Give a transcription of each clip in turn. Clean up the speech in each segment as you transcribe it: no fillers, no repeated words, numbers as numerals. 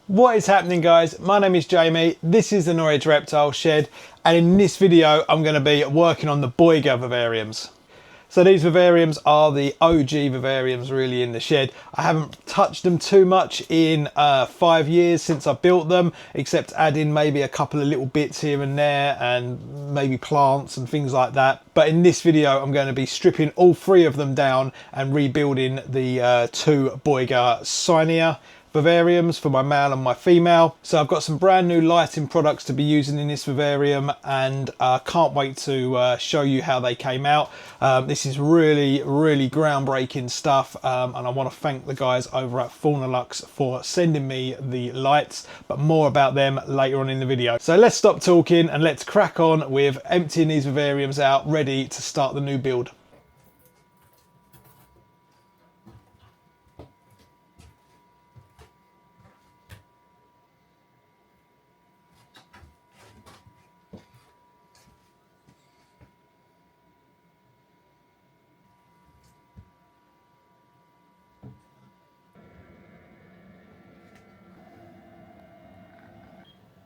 What is happening, guys? My name is Jamie. This is the Norwich Reptile Shed, and in this video I'm going to be working on the Boiga vivariums. So these vivariums are the OG vivariums really in the shed. I haven't touched them too much in 5 years since I built them, except adding maybe a couple of little bits here and there and maybe plants and things like that. But in this video I'm going to be stripping all 3 of them down and rebuilding the 2 Boiga Cynia vivariums for my male and my female. So I've got some brand new lighting products to be using in this vivarium, and can't wait to show you how they came out. This is really groundbreaking stuff, and I want to thank the guys over at Finalizing for sending me the lights, but more about them later on in the video. So let's stop talking and let's crack on with emptying these vivariums out, ready to start the new build.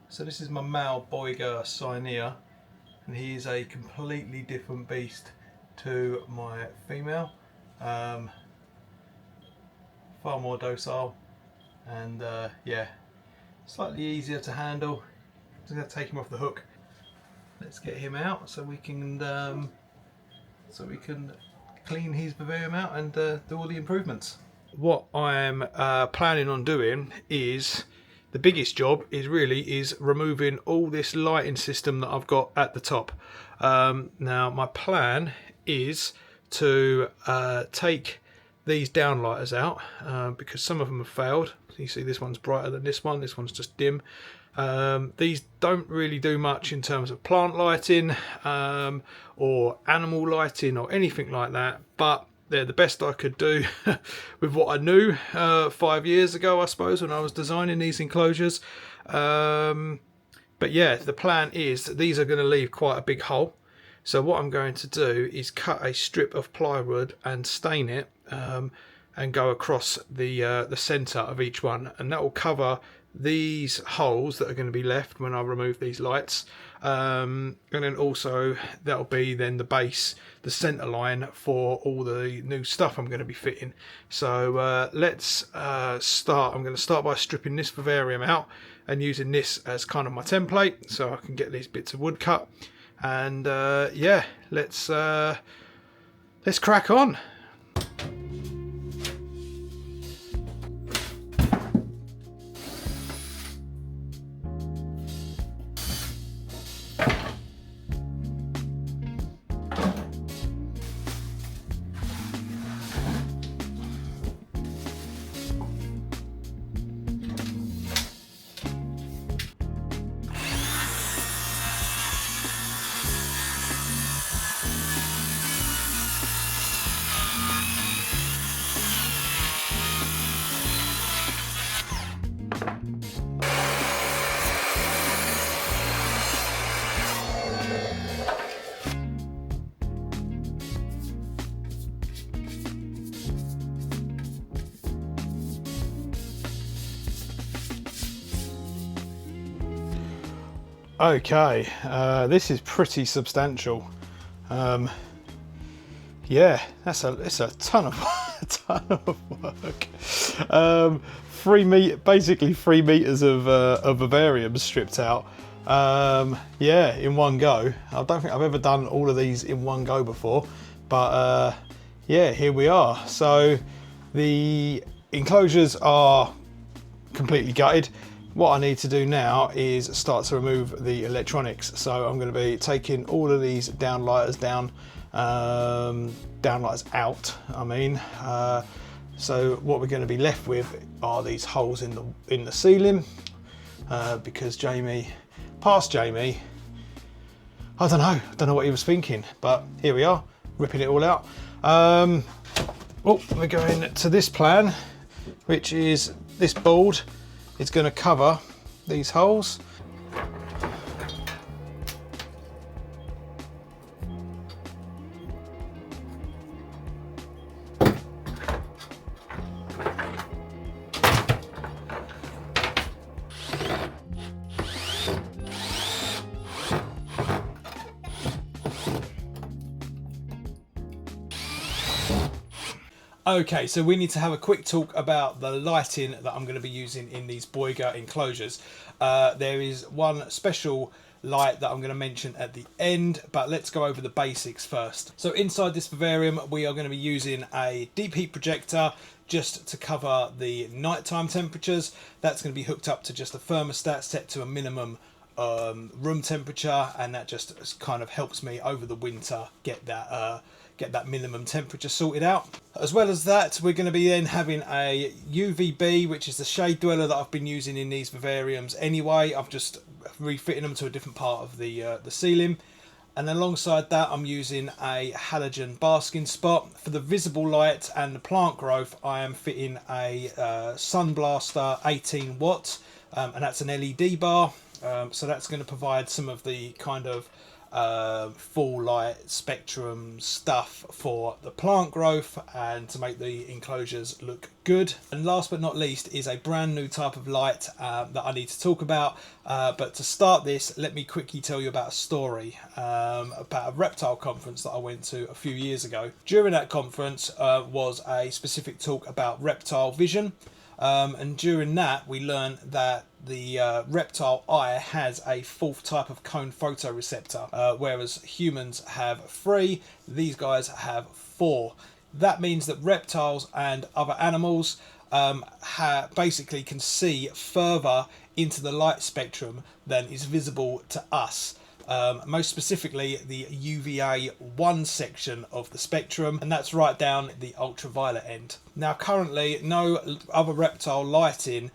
So this is my male Boiga Cynia, and he is a completely different beast to my female. Far more docile and yeah, slightly easier to handle. I'm just going to take him off the hook. Let's get him out so we can clean his vivarium out and do all the improvements. What I'm planning on doing is, the biggest job is removing all this lighting system that I've got at the top. Now my plan is to take these downlighters out because some of them have failed. You see this one's brighter than this one's just dim. These don't really do much in terms of plant lighting or animal lighting or anything like that, but they're the best I could do with what I knew 5 years ago, I suppose, when I was designing these enclosures. But yeah, the plan is that these are going to leave quite a big hole. So what I'm going to do is cut a strip of plywood and stain it and go across the centre of each one, and that will cover these holes that are going to be left when I remove these lights, and then also that'll be then the base, the center line for all the new stuff I'm going to be fitting. So let's start. I'm going to start by stripping this vivarium out and using this as kind of my template so I can get these bits of wood cut, and yeah, let's crack on. Okay, this is pretty substantial. Yeah, it's a ton of work. Basically 3 meters of vivarium stripped out. Yeah, in one go. I don't think I've ever done all of these in one go before, but yeah, here we are. So the enclosures are completely gutted. What I need to do now is start to remove the electronics. So I'm going to be taking all of these downlighters downlighters out, I mean. So what we're going to be left with are these holes in the ceiling, because past Jamie, I don't know what he was thinking, but here we are, ripping it all out. Oh, we're going to this plan, which is this board. It's going to cover these holes. Okay, so we need to have a quick talk about the lighting that I'm going to be using in these Boiger enclosures. There is one special light that I'm going to mention at the end, but let's go over the basics first. So inside this vivarium, we are going to be using a deep heat projector just to cover the nighttime temperatures. That's going to be hooked up to just a thermostat set to a minimum room temperature, and that just kind of helps me over the winter get that minimum temperature sorted out. As well as that, we're going to be then having a UVB, which is the shade dweller that I've been using in these vivariums anyway. I've just refitting them to a different part of the ceiling. And alongside that, I'm using a halogen basking spot. For the visible light and the plant growth, I am fitting a Sunblaster 18 watt, and that's an LED bar. So that's going to provide some of the kind of full light spectrum stuff for the plant growth and to make the enclosures look good. And last but not least is a brand new type of light that I need to talk about, but to start this, let me quickly tell you about a story about a reptile conference that I went to a few years ago. During that conference was a specific talk about reptile vision. And during that, we learned that the reptile eye has a fourth type of cone photoreceptor, whereas humans have 3, these guys have 4. That means that reptiles and other animals basically can see further into the light spectrum than is visible to us. Most specifically the UVA 1 section of the spectrum, and that's right down the ultraviolet end. Now currently no other reptile lighting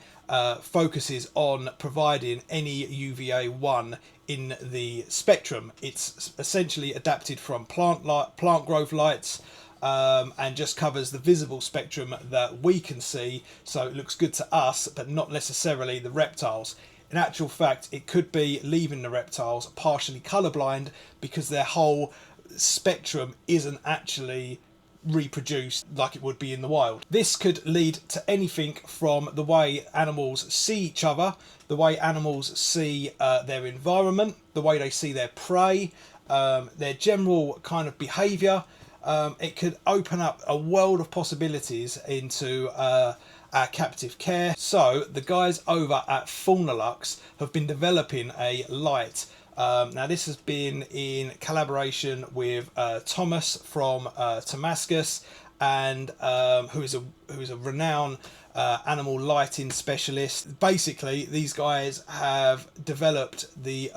focuses on providing any UVA 1 in the spectrum. It's essentially adapted from plant growth lights, and just covers the visible spectrum that we can see, so it looks good to us but not necessarily the reptiles. In actual fact, it could be leaving the reptiles partially colourblind because their whole spectrum isn't actually reproduced like it would be in the wild. This could lead to anything from the way animals see each other, the way animals see their environment, the way they see their prey, their general kind of behaviour. It could open up a world of possibilities into our captive care. So the guys over at Finalizing have been developing a light. Now this has been in collaboration with Thomas from Damascus, and who is a renowned animal lighting specialist. Basically, these guys have developed the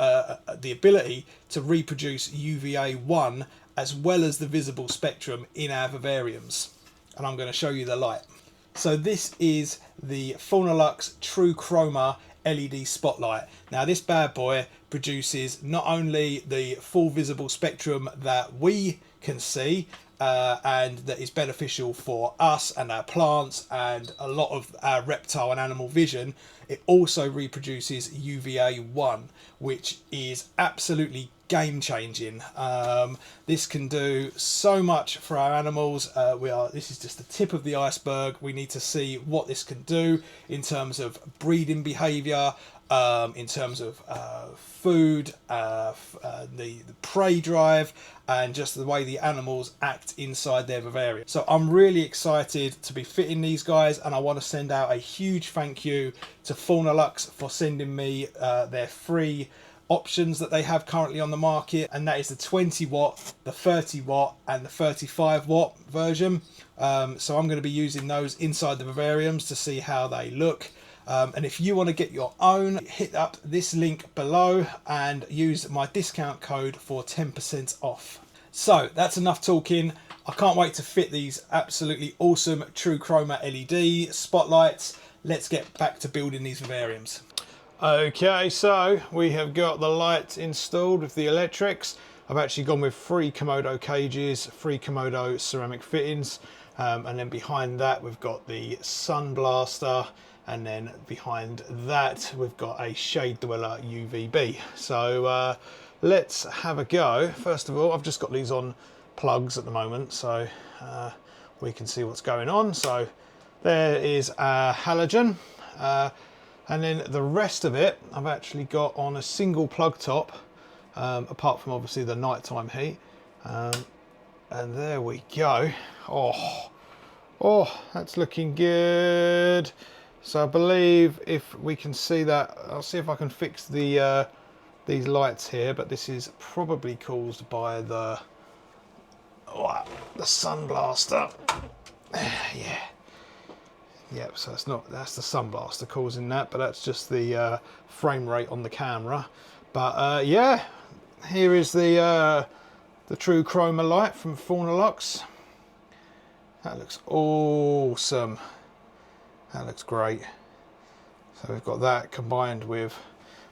ability to reproduce UVA 1 as well as the visible spectrum in our vivariums, and I'm going to show you the light. So this is the Finalizing True Chroma LED spotlight. Now this bad boy produces not only the full visible spectrum that we can see and that is beneficial for us and our plants and a lot of our reptile and animal vision, it also reproduces UVA 1, which is absolutely game changing. This can do so much for our animals. This is just the tip of the iceberg. We need to see what this can do in terms of breeding behavior, in terms of food, the prey drive, and just the way the animals act inside their vivarium. So I'm really excited to be fitting these guys, and I want to send out a huge thank you to Finalizing for sending me their free options that they have currently on the market, and that is the 20 watt, the 30 watt and the 35 watt version. So I'm going to be using those inside the vivariums to see how they look. And if you want to get your own, hit up this link below and use my discount code for 10% off. So that's enough talking. I can't wait to fit these absolutely awesome True Chroma LED spotlights. Let's get back to building these vivariums. Okay, so we have got the light installed with the electrics. I've actually gone with 3 Komodo cages, 3 Komodo ceramic fittings, and then behind that we've got the Sunblaster, and then behind that we've got a shade dweller UVB. So let's have a go. First of all, I've just got these on plugs at the moment, so we can see what's going on. So there is our halogen. And then the rest of it I've actually got on a single plug top, apart from obviously the nighttime heat. And there we go. Oh, that's looking good. So I believe if we can see that, I'll see if I can fix the these lights here, but this is probably caused by the sun blaster. Yeah. Yep, so that's the sun blaster causing that, but that's just the frame rate on the camera. But yeah, here is the true chroma light from Finalizing. That looks awesome. That looks great. So we've got that combined with,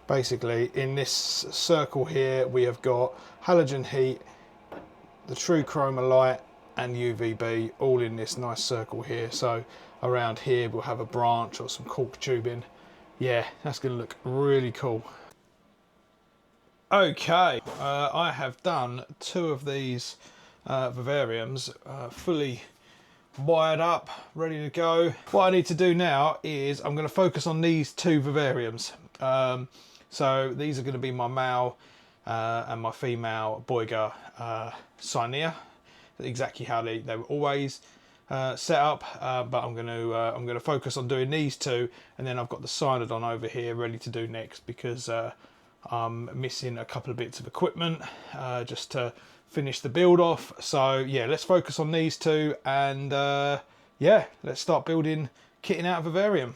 basically in this circle here we have got halogen heat, the true chroma light and UVB all in this nice circle here. So around here we'll have a branch or some cork tubing. Yeah, that's going to look really cool. Okay, I have done 2 of these vivariums fully wired up, ready to go. What I need to do now is I'm going to focus on these 2 vivariums. So these are going to be my male and my female Boiga Cyanea, exactly how they were always set up. But I'm going to focus on doing these 2, and then I've got the Cyanodon over here ready to do next, because I'm missing a couple of bits of equipment just to finish the build off. So yeah, let's focus on these 2, and yeah, let's start building, kitting out a vivarium.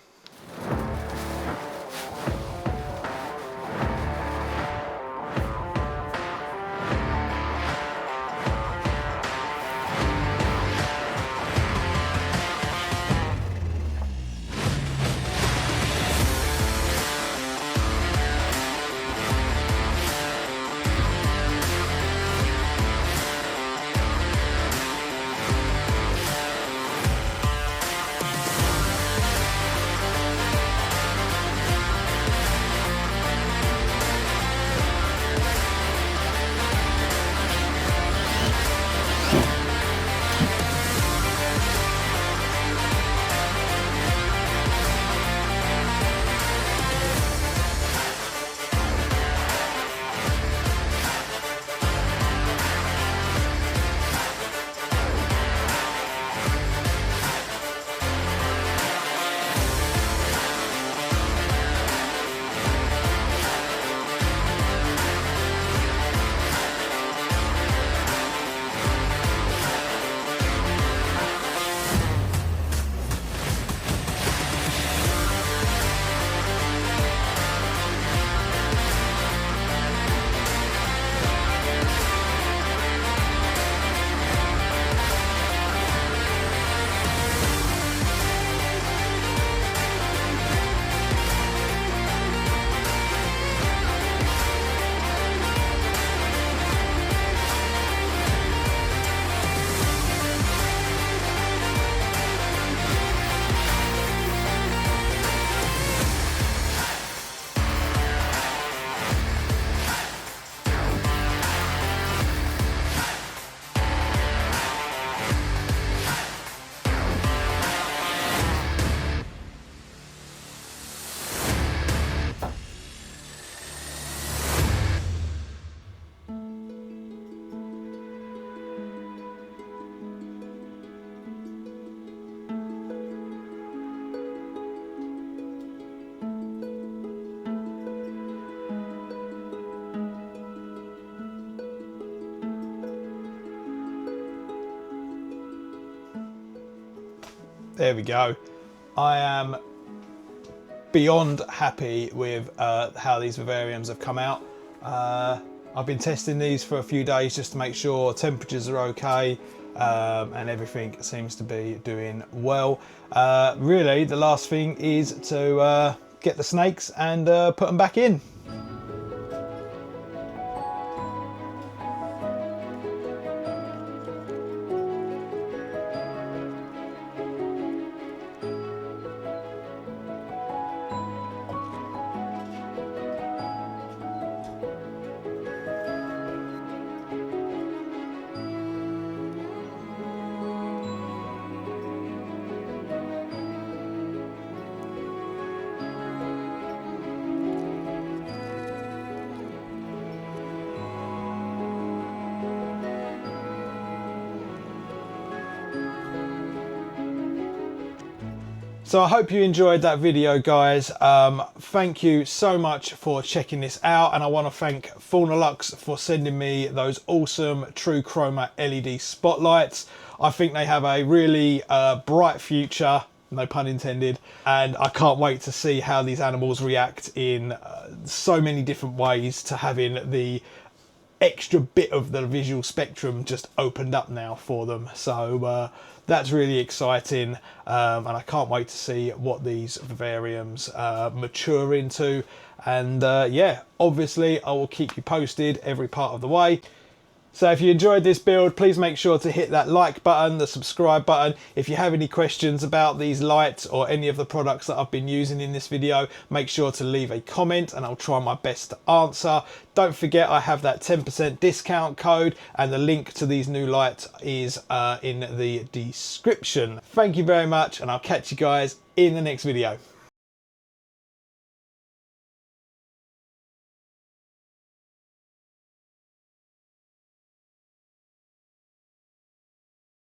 There we go. I am beyond happy with how these vivariums have come out. I've been testing these for a few days just to make sure temperatures are okay, and everything seems to be doing well. Really, the last thing is to get the snakes and put them back in. So I hope you enjoyed that video, guys. Thank you so much for checking this out, and I want to thank Finalizing for sending me those awesome True Chroma LED spotlights. I think they have a really bright future, no pun intended, and I can't wait to see how these animals react in so many different ways to having the extra bit of the visual spectrum just opened up now for them. So that's really exciting, and I can't wait to see what these vivariums mature into. And yeah, obviously I will keep you posted every part of the way. So if you enjoyed this build, please make sure to hit that like button, the subscribe button. If you have any questions about these lights or any of the products that I've been using in this video, make sure to leave a comment and I'll try my best to answer. Don't forget I have that 10% discount code, and the link to these new lights is in the description. Thank you very much, and I'll catch you guys in the next video.